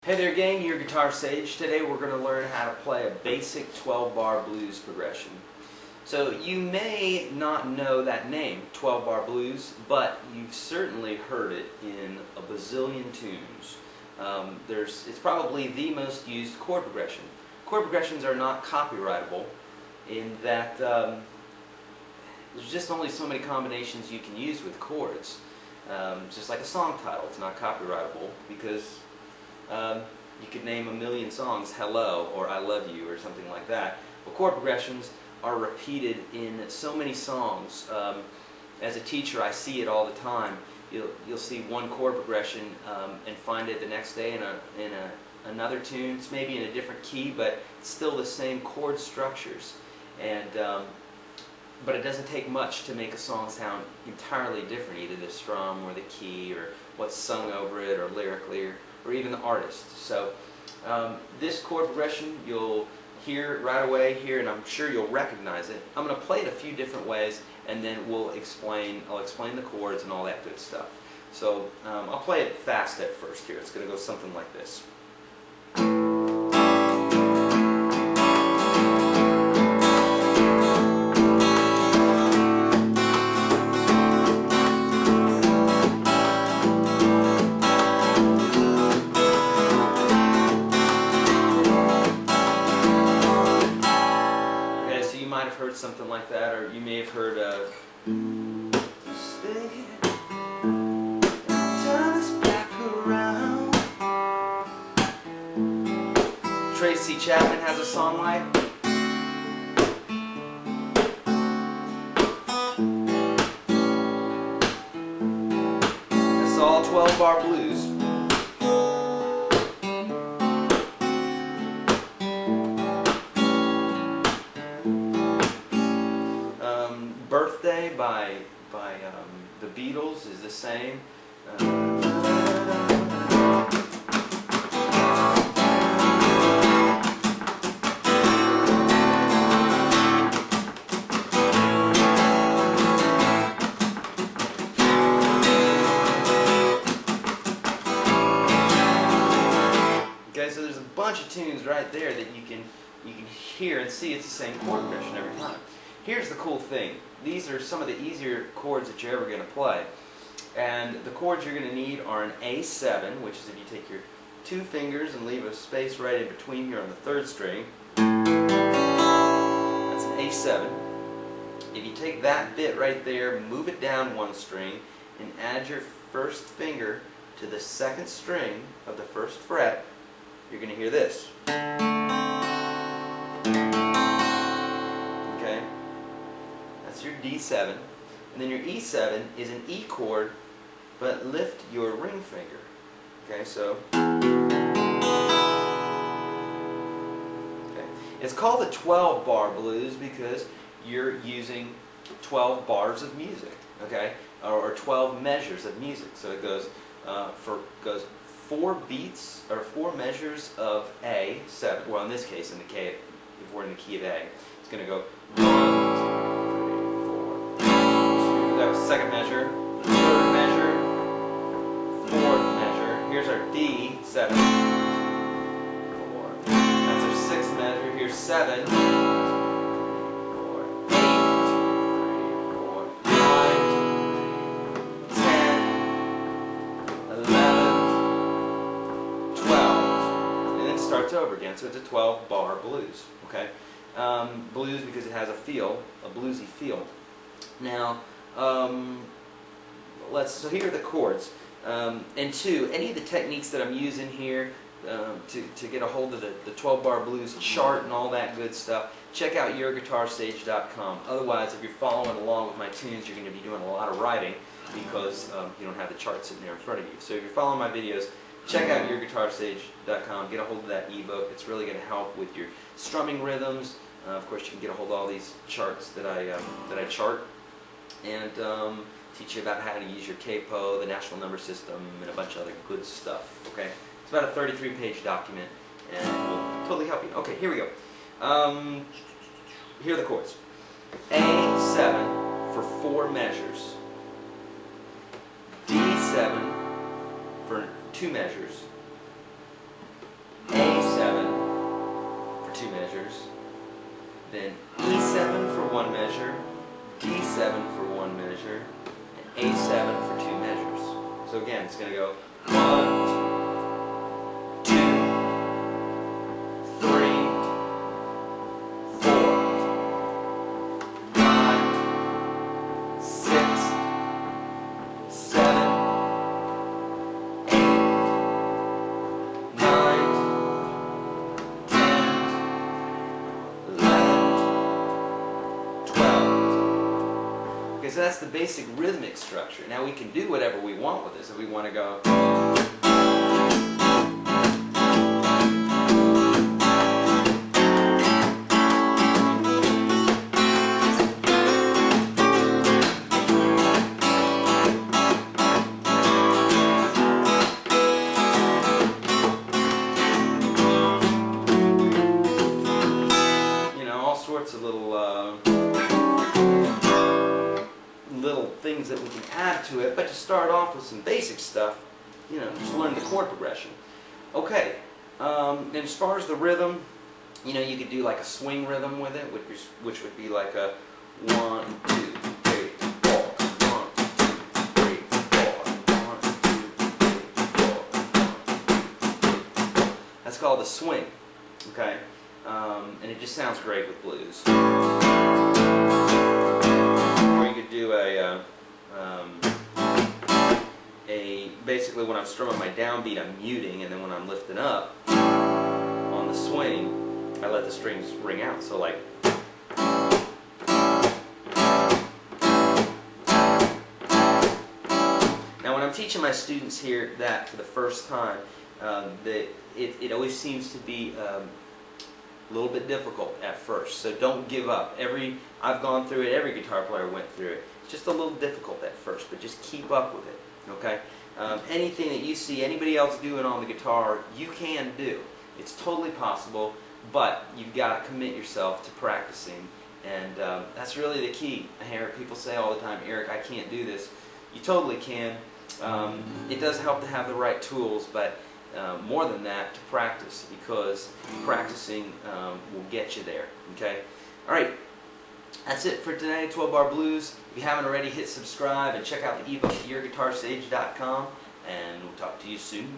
Hey there gang, your Guitar Sage. Today we're going to learn how to play a basic 12-bar blues progression. So you may not know that name, 12-bar blues, but you've certainly heard it in a bazillion tunes. It's probably the most used chord progression. Chord progressions are not copyrightable in that there's just only so many combinations you can use with chords. Just like a song title, it's not copyrightable because you could name a million songs Hello or I Love You or something like that. But chord progressions are repeated in so many songs. As a teacher, I see it all the time. You'll see one chord progression and find it the next day in another tune. It's maybe in a different key, but it's still the same chord structures. And but it doesn't take much to make a song sound entirely different, either the strum or the key or what's sung over it or lyrically or even the artist. So this chord progression you'll hear right away here, and I'm sure you'll recognize it. I'm going to play it a few different ways, and then I'll explain the chords and all that good stuff. So I'll play it fast at first here. It's going to go something like this. Heard something like that, or you may have heard stay and turn this back around. Tracy Chapman has a song like it's all 12-bar blues. Birthday by the Beatles is the same. Okay, so there's a bunch of tunes right there that you can hear and see it's the same chord progression every time. Here's the cool thing. These are some of the easier chords that you're ever going to play. And the chords you're going to need are an A7, which is if you take your two fingers and leave a space right in between here on the third string. That's an A7. If you take that bit right there, move it down one string, and add your first finger to the second string of the first fret, you're going to hear this. Your D7, and then your E7 is an E chord, but lift your ring finger. Okay, so it's called the 12-bar blues because you're using 12 bars of music, okay, or 12 measures of music. So it goes goes 4 beats or 4 measures of A7. Well, in this case, if we're in the key of A, it's going to go 1. That was second measure, third measure, fourth measure. Here's our D7, 4. That's our sixth measure. Here's 7, 4, 8, 3, 4, 5, 10, 11, 12, and then it starts over again. So it's a 12-bar blues. Okay, blues because it has a feel, a bluesy feel. Now. So here are the chords. And any of the techniques that I'm using here to get a hold of the 12-bar blues chart and all that good stuff, check out YourGuitarSage.com. Otherwise, if you're following along with my tunes, you're going to be doing a lot of writing because you don't have the chart sitting there in front of you. So if you're following my videos, check out YourGuitarSage.com. Get a hold of that ebook. It's really going to help with your strumming rhythms. Of course, you can get a hold of all these charts that I chart. And teach you about how to use your capo, the national number system, and a bunch of other good stuff. Okay, it's about a 33-page document, and it will totally help you. Okay, here we go. Here are the chords. A7 for 4 measures. D7 for 2 measures. then E7 for one measure, D7 for one measure, and A7 for two measures. So again, it's going to go 1, 2, 3, 4, 5, 6, 7, 8, 9, 10, 11, 12. Okay, so that's the basic rhythmic structure. Now we can do whatever we want with this. If we want to go, you know, all sorts of little things that we can add to it, but to start off with some basic stuff, you know, just learn the chord progression. Okay, and as far as the rhythm, you know, you could do like a swing rhythm with it, which would be like a 1, 2, 3, 4, 1, 2, 3, 4, 1, 2, 3, 4. That's called a swing, okay? And it just sounds great with blues. Or you could do basically when I'm strumming my downbeat, I'm muting, and then when I'm lifting up on the swing, I let the strings ring out. So like, now when I'm teaching my students here that for the first time, it always seems to be a little bit difficult at first, so don't give up. I've gone through it, every guitar player went through it. It's just a little difficult at first, but just keep up with it, okay? Anything that you see anybody else doing on the guitar, you can do. It's totally possible, but you've got to commit yourself to practicing, and that's really the key. I hear people say all the time, Eric, I can't do this. You totally can. It does help to have the right tools, but more than that, to practice, because practicing will get you there, okay? All right, that's it for today, 12-Bar Blues. If you haven't already, hit subscribe and check out the ebook at YourGuitarSage.com, and we'll talk to you soon.